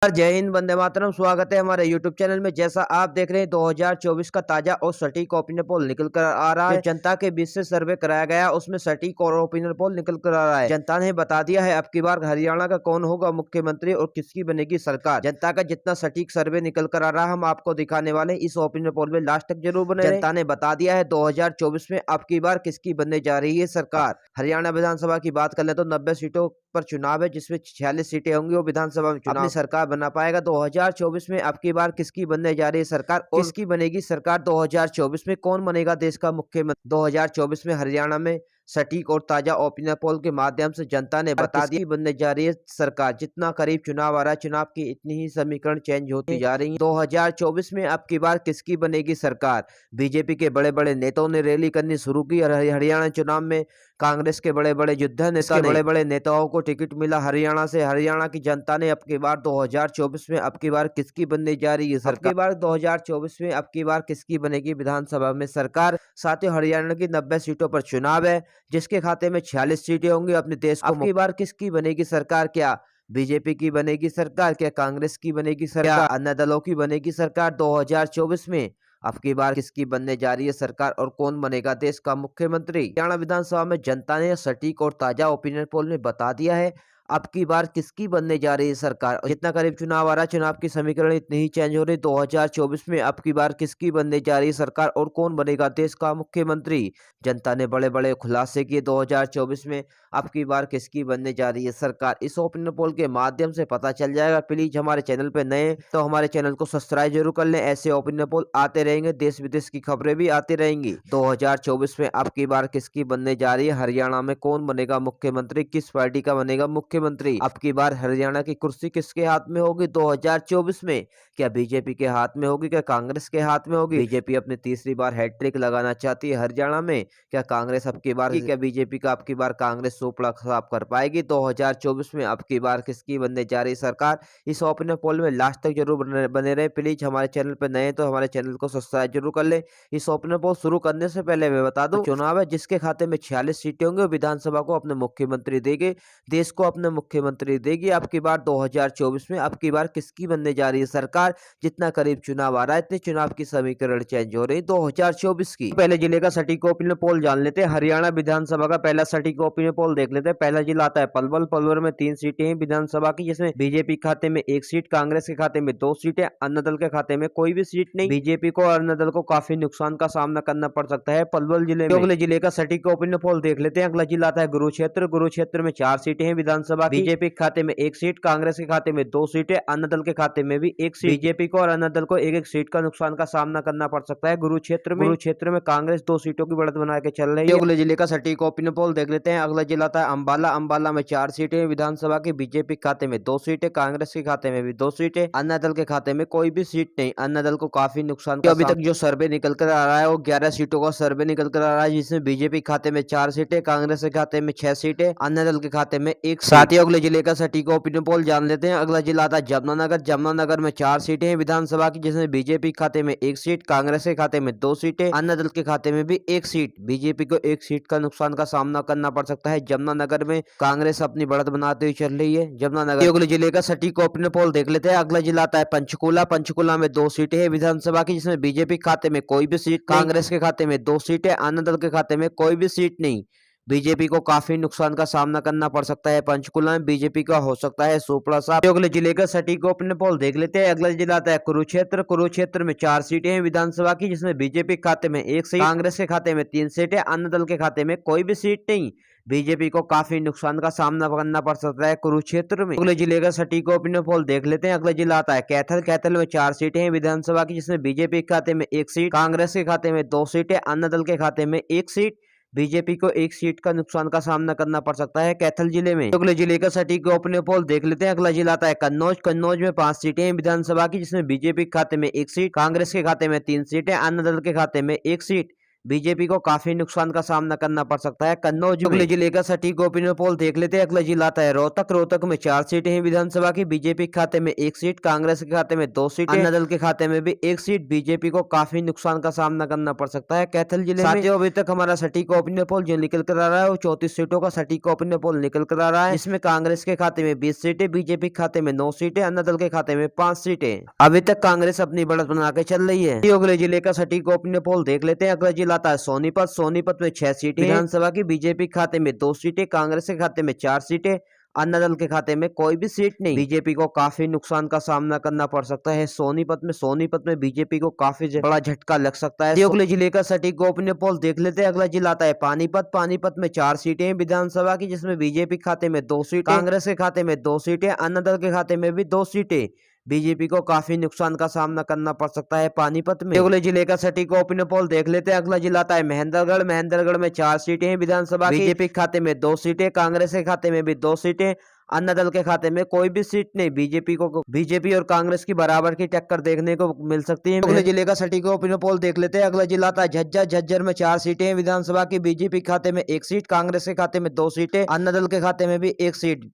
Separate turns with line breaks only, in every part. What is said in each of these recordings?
जय हिंद, वंदे मातरम। स्वागत है हमारे यूट्यूब चैनल में। जैसा आप देख रहे हैं 2024 का ताजा और सटीक ओपिनियन पोल निकल कर आ रहा है। जनता के बीच से सर्वे कराया गया, उसमें सटीक और ओपिनियन पोल निकल कर आ रहा है। जनता ने बता दिया है अब की बार हरियाणा का कौन होगा मुख्यमंत्री और किसकी बनेगी सरकार। जनता का जितना सटीक सर्वे निकल कर आ रहा है हम आपको दिखाने वाले इस ओपिनियन पोल में, लास्ट तक जरूर बने। जनता ने बता दिया है 2024 में अब की बार किसकी बनने जा रही है सरकार। हरियाणा विधानसभा की बात कर ले तो 90 सीटों पर चुनाव है, जिसमें 46 सीटें होंगी वो विधानसभा में चुनाव सरकार बना पाएगा। 2024 में अब की बार किसकी बनने जा रही है सरकार और किसकी बनेगी सरकार। 2024 में कौन बनेगा देश का मुख्यमंत्री। 2024 में हरियाणा में सटीक और ताजा ओपिनियन पोल के माध्यम से जनता ने बता दिया बनने जा रही है सरकार। जितना करीब चुनाव आ रहा है, चुनाव की इतनी ही समीकरण चेंज होती जा रही है। 2024 में अब की बार किसकी बनेगी सरकार। बीजेपी के बड़े बड़े नेताओं ने रैली करनी शुरू की और हरियाणा चुनाव में कांग्रेस के बड़े बड़े योद्धा नेता बड़े बड़े नेताओं को टिकट मिला हरियाणा से। हरियाणा की जनता ने अब की बार 2024 में अब की बार किसकी बनने जा रही है सरकार। अब की बार 2024 में अब की बार किसकी बनेगी विधानसभा में सरकार। साथ ही हरियाणा की 90 सीटों पर चुनाव है, जिसके खाते में 46 सीटें होंगी अपने देश को। अब की बार किसकी बनेगी सरकार। क्या बीजेपी की बनेगी सरकार, क्या कांग्रेस की बनेगी सरकार, अन्य दलों की बनेगी सरकार। 2024 में अब की बार किसकी बनने जा रही है सरकार और कौन बनेगा देश का मुख्यमंत्री। हरियाणा विधानसभा में जनता ने सटीक और ताजा ओपिनियन पोल में बता दिया है अब की बार किसकी बनने जा रही है सरकार। और जितना करीब चुनाव आ रहा है, चुनाव की समीकरण इतनी ही चेंज हो रही। 2024 में अब की बार किसकी बनने जा रही है सरकार और कौन बनेगा देश का मुख्यमंत्री। जनता ने बड़े बड़े खुलासे किए 2024 में अब की बार किसकी बनने जा रही है सरकार। इस ओपिनियन पोल के माध्यम से पता चल जाएगा। प्लीज हमारे चैनल पे नए तो हमारे चैनल को सब्सक्राइब जरूर कर लें। ऐसे ओपिनियन पोल आते रहेंगे, देश विदेश की खबरें भी आती रहेंगी। 2024 में अब की बार किसकी बनने जा रही है हरियाणा में कौन बनेगा मुख्यमंत्री, किस पार्टी का बनेगा मुख्यमंत्री। अब की बार हरियाणा की कुर्सी किसके हाथ में होगी 2024 में। क्या बीजेपी के हाथ में होगी, क्या कांग्रेस के हाथ में होगी। बीजेपी अपनी तीसरी बार हैट्रिक लगाना चाहती है हरियाणा में। क्या कांग्रेस अब की बार, क्या बीजेपी का अब की बार कांग्रेस सोपड़ा साफ कर पाएगी। 2024 में अब की बार किसकी बनने जा रही सरकार। इस ओपिनियन पोल में लास्ट तक जरूर बने रहे। प्लीज हमारे चैनल पर नए तो हमारे चैनल को सब्सक्राइब जरूर कर ले। इस ओपिनियन पोल शुरू करने से पहले मैं बता दूं, चुनाव है जिसके खाते में 46 सीटें होंगे, विधानसभा को अपने मुख्यमंत्री देंगे, देश को अपने मुख्यमंत्री देगी। अब की बार 2024 में अब की बार किसकी बनने जा रही है सरकार। जितना करीब चुनाव आ रहा है, इतने चुनाव की समीकरण चेंज हो रही 2024 की। पहले जिले का सटीक ओपिनियन पोल जान लेते हैं। हरियाणा विधानसभा का पहला सटीक ओपिनियन पोल देख लेते हैं। पहला जिला आता है पलवल। पलवल में 3 सीटें हैं विधानसभा की, जिसमें बीजेपी के खाते में 1 सीट, कांग्रेस के खाते में 2 सीटें, अन्य दल के खाते में कोई भी सीट नहीं। बीजेपी को और अन्य दल को काफी नुकसान का सामना करना पड़ सकता है पलवल जिले में। अगले जिले का सटीक ओपिनियन पोल देख लेते हैं। अगला जिला आता है कुरुक्षेत्र। कुरुक्षेत्र में 4 सीटें हैं विधानसभा की, बीजेपी के खाते में 1 सीट, कांग्रेस के खाते में 2 सीटें, अन्य दल के खाते में भी 1 सीट। बीजेपी को और अन्य दल को 1-1 सीट का नुकसान का सामना करना पड़ सकता है कुरुक्षेत्र में। कुरुक्षेत्र में कांग्रेस 2 सीटों की बढ़त बना के चल रही है। अगले जिले का सटीक ओपिनियन पोल देख लेते हैं। अगला जिला था अंबाला। अंबाला में 4 सीटें विधानसभा की, बीजेपी के खाते में 2 सीटें, कांग्रेस के खाते में भी 2 सीटें, अन्य दल के खाते में कोई भी सीट नहीं। अन्य दल को काफी नुकसान का अभी तक जो सर्वे निकल कर आ रहा है वो 11 सीटों का सर्वे निकल कर आ रहा है, जिसमें बीजेपी खाते में 4 सीटें, कांग्रेस के खाते में 6 सीटें, अन्य दल के खाते में 1 सीट। साथ ही अगले जिले का सटीक ओपिनियन पोल जान लेते हैं। अगला जिला था जमुनानगर। जमुनानगर में 4 सीटें हैं विधानसभा की, जिसमें बीजेपी खाते में 1 सीट, कांग्रेस के खाते में 2 सीटें, अन्य दल के खाते में भी 1 सीट। बीजेपी को 1 सीट का नुकसान का सामना करना पड़ सकता है। जमुनानगर में कांग्रेस अपनी बढ़त बनाते हुए चल रही है जमुनानगर। अगले जिले का सटीक ओपिनियन पोल देख लेते हैं। अगला जिला आता है पंचकुला। पंचकुला में 2 सीटें हैं विधानसभा की, जिसमें बीजेपी खाते में कोई भी सीट, कांग्रेस के खाते में 2 सीटें, अन्य दल के खाते में कोई भी सीट नहीं। बीजेपी को काफी नुकसान का सामना करना पड़ सकता है। पंचकुला में बीजेपी का हो सकता है सोपड़ा साहब। अगले जिले का सटीक ओपिनियन पोल देख लेते हैं। अगला जिला आता है कुरुक्षेत्र। कुरुक्षेत्र में 4 सीटें हैं विधानसभा की, जिसमें बीजेपी के खाते में 1 सीट, कांग्रेस के खाते में 3 सीटें, अन्य दल के खाते में कोई भी सीट नहीं। बीजेपी को काफी नुकसान का सामना करना पड़ सकता है कुरुक्षेत्र में। अगले जिले का सटीक ओपिनियन पोल देख लेते हैं। अगला जिला आता है कैथल। कैथल में 4 सीटें हैं विधानसभा की, जिसमें बीजेपी के खाते में 1 सीट, कांग्रेस के खाते में 2 सीटें, अन्य दल के खाते में 1 सीट। बीजेपी को 1 सीट का नुकसान का सामना करना पड़ सकता है कैथल जिले में। अगले जिले का सटीक ओपिनियन पोल देख लेते हैं। अगला जिला आता है कन्नौज। कन्नौज में 5 सीटें हैं विधानसभा की, जिसमें बीजेपी के खाते में 1 सीट, कांग्रेस के खाते में 3 सीटें, अन्य दल के खाते में 1 सीट। बीजेपी को काफी नुकसान का सामना करना पड़ सकता है। कन्नौज अगले जिले का सटीक ओपिनियन पोल देख लेते हैं। अगला जिला आता है रोहतक। रोहतक में 4 सीटें हैं विधानसभा की। बीजेपी के खाते में 1 सीट, कांग्रेस के खाते में 2 सीटें, अन्ना दल के खाते में भी 1 सीट। बीजेपी को काफी नुकसान का सामना करना पड़ सकता है। कैथल जिले में अभी तक हमारा सटीक ओपिनियन पोल जो निकल कर आ रहा है वो 34 सीटों का सटीक ओपिनियन पोल निकल कर आ रहा है, जिसमें कांग्रेस के खाते में 20 सीटें, बीजेपी के खाते में 9 सीटें, अन्ना दल के खाते में 5 सीटें। अभी तक कांग्रेस अपनी बढ़त बना के चल रही है। अगले जिले का सटीक ओपिनियन पोल देख लेते हैं। अगला जिला आता है सोनीपत। सोनीपत में 6 सीटें विधानसभा की। बीजेपी के खाते में 2 सीटें, कांग्रेस के खाते में 4 सीटें, अन्ना दल के खाते में कोई भी सीट नहीं। बीजेपी को काफी नुकसान का सामना करना पड़ सकता है। सोनीपत में बीजेपी को काफी बड़ा झटका लग सकता है। अगले जिले का सटीक ओपिनियन पोल देख लेते हैं। अगला जिला आता है पानीपत। पानीपत में 4 सीटें विधानसभा की, जिसमें बीजेपी के खाते में 2 सीटें, कांग्रेस के खाते में 2 सीटें, अन्ना दल के खाते में भी 2 सीटें। बीजेपी को काफी नुकसान का सामना करना पड़ सकता है पानीपत में। अगले जिले का सटीक ओपिनियन पोल देख लेते हैं। अगला जिला आता है महेंद्रगढ़। महेंद्रगढ़ में 4 सीटें हैं विधानसभा की। बीजेपी के खाते में 2 सीटें, कांग्रेस के खाते में भी 2 सीटें, अन्ना दल के खाते में कोई भी सीट नहीं। बीजेपी और कांग्रेस की बराबर की टक्कर देखने को मिल सकती है। अगले जिले का सटीक ओपिनियन पोल देख लेते हैं। अगला जिला आता है झज्जर। झज्जर में 4 सीटें हैं विधानसभा की। बीजेपी के खाते में 1 सीट, कांग्रेस के खाते में 2 सीटें, अन्ना दल के खाते में भी 1 सीट।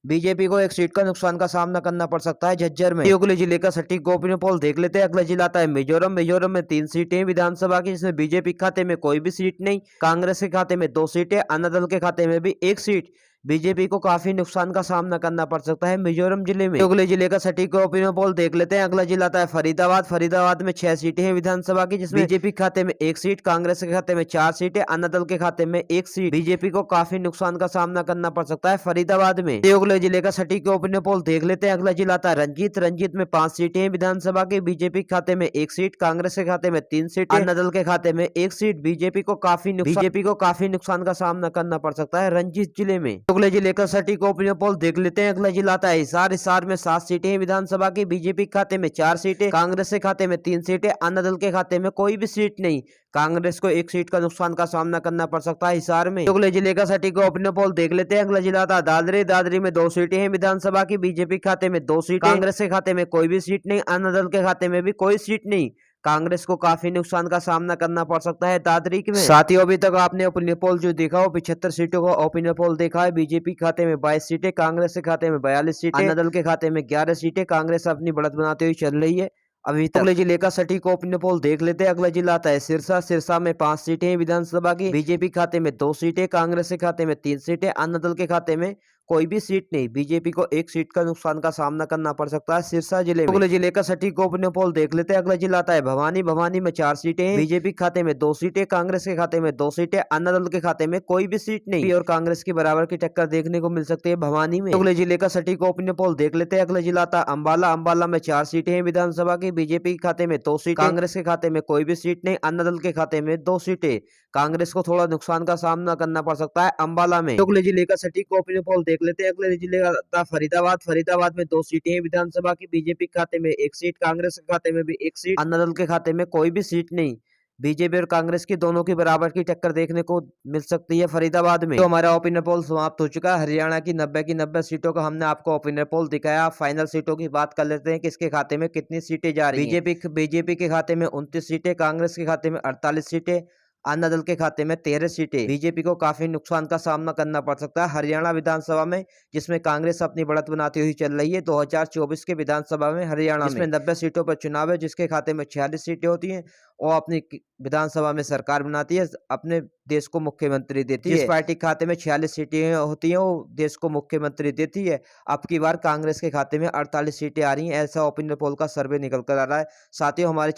बीजेपी को 1 सीट का नुकसान का सामना करना पड़ सकता है झज्जर में। अगले जिले का सटीक ओपिनियन पोल देख लेते हैं। अगला जिला आता है मिजोरम। मिजोरम में 3 सीटें विधानसभा की, जिसमें बीजेपी खाते में कोई भी सीट नहीं, कांग्रेस के खाते में 2 सीटें, अन्ना दल के खाते में भी 1 सीट। बीजेपी को काफी नुकसान का सामना करना पड़ सकता है मिजोरम जिले में। अगले जिले का सटीक ओपिनियन पोल देख लेते हैं। अगला जिला आता है फरीदाबाद। फरीदाबाद में 6 सीटें हैं विधानसभा की, जिसमें बीजेपी खाते में 1 सीट, कांग्रेस के खाते में 4 सीटें, अन्ना दल के खाते में 1 सीट। बीजेपी को काफी नुकसान का सामना करना पड़ सकता है फरीदाबाद में। अगले जिले का सटीक ओपिनियन पोल देख लेते हैं। अगला जिला आता है रंजीत। रंजीत में 5 सीटें हैं विधानसभा की। बीजेपी के खाते में 1 सीट, कांग्रेस के खाते में 3 सीटें, अन्ना दल के खाते में 1 सीट। बीजेपी को काफी नुकसान का सामना करना पड़ सकता है रंजीत जिले में। अगले जिले का सटीक ओपिनियन पोल देख लेते हैं। अगला जिला आता है हिसार। हिसार में 7 सीटें हैं विधानसभा की। बीजेपी के खाते में 4 सीटें, कांग्रेस के खाते में 3 सीटें, अन्ना दल के खाते में कोई भी सीट नहीं। कांग्रेस को 1 सीट का नुकसान का सामना करना पड़ सकता है हिसार में। अगले जिले का सटीक ओपिनियन पोल देख लेते हैं। अगला जिला आता है दादरी। दादरी में 2 सीटें हैं विधानसभा की। बीजेपी के खाते में 2 सीटें, कांग्रेस के खाते में कोई भी सीट नहीं, अन्ना दल के खाते में भी कोई सीट नहीं। कांग्रेस को काफी नुकसान का सामना करना पड़ सकता है दादरी में। साथियों, अभी तक आपने ओपिनियन पोल जो देखा वो 75 सीटों का ओपिनियन पोल देखा है। बीजेपी खाते में 22 सीटें, कांग्रेस के खाते में 42 सीटें, अन्ना दल के खाते में 11 सीटें। कांग्रेस अपनी बढ़त बनाते हुए चल रही है अभी तक। अगले जिले का सटीक ओपिनियन पोल देख लेते हैं। अगला जिला आता है सिरसा। सिरसा में 5 सीटें हैं विधानसभा की। बीजेपी खाते में 2 सीटें, कांग्रेस के खाते में 3 सीटें, अन्ना दल के खाते में कोई भी सीट नहीं। बीजेपी को 1 सीट का नुकसान का सामना करना पड़ सकता है सिरसा जिले में। अगले जिले का सटीक ओपिनियन पोल देख लेते हैं। अगला जिला आता है भवानी। भवानी में 4 सीटें हैं। बीजेपी खाते में 2 सीटें, कांग्रेस के खाते में 2 सीटें, अन्ना दल के खाते में कोई भी सीट नहीं। और कांग्रेस की बराबर की टक्कर देखने को मिल सकती है भवानी में। अगले जिले का सटीक ओपिनियन पोल देख लेते हैं। अगला जिला आता है अम्बाला। अम्बाला में 4 सीटें हैं विधानसभा की। बीजेपी के खाते में 2 सीटें, कांग्रेस के खाते में कोई भी सीट नहीं, अन्ना दल के खाते में 2 सीटें। कांग्रेस को थोड़ा नुकसान का सामना करना पड़ सकता है अम्बाला में। अगले जिले का सटीक ओपिनियन पोल देख लेते हैं। अगले जिले का फरीदाबाद। फरीदाबाद में 2 सीटें हैं विधानसभा की। बीजेपी के खाते में 1 सीट, कांग्रेस के खाते में भी 1 सीट, अन्ना दल के खाते में कोई भी सीट नहीं। बीजेपी और कांग्रेस की दोनों की बराबर की टक्कर देखने को मिल सकती है फरीदाबाद में। तो हमारा ओपिनियन पोल समाप्त हो चुका है। हरियाणा की 90 सीटों का हमने आपको ओपिनियन पोल दिखाया। फाइनल सीटों की बात कर लेते हैं, किसके खाते में कितनी सीटें जा रही हैं। बीजेपी के खाते में 29 सीटें, कांग्रेस के खाते में 48 सीटें, अन्ना दल के खाते में 13 सीटें। बीजेपी को काफी नुकसान का सामना करना पड़ सकता है हरियाणा विधानसभा में, जिसमें कांग्रेस अपनी बढ़त बनाती हुई चल रही है 2024 के विधानसभा में हरियाणा में। 90 सीटों पर चुनाव है, जिसके खाते में 46 सीटें होती हैं और अपनी विधानसभा में सरकार बनाती है, अपने देश को मुख्यमंत्री देती है। जिस पार्टी के खाते में 46 सीटें होती हैं वो देश को मुख्यमंत्री देती है। अब की बार कांग्रेस के खाते में 48 सीटें आ रही हैं, ऐसा ओपिनियन पोल का सर्वे निकल कर आ रहा है। साथियों, हमारे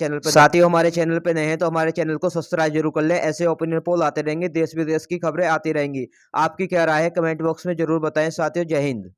चैनल पे नए हैं तो हमारे चैनल को सब्सक्राइब जरूर कर लें। ऐसे ओपिनियन पोल आते रहेंगे, देश विदेश की खबरें आती रहेंगी। आपकी क्या राय है कमेंट बॉक्स में जरूर बताएं। साथियों, जय हिंद।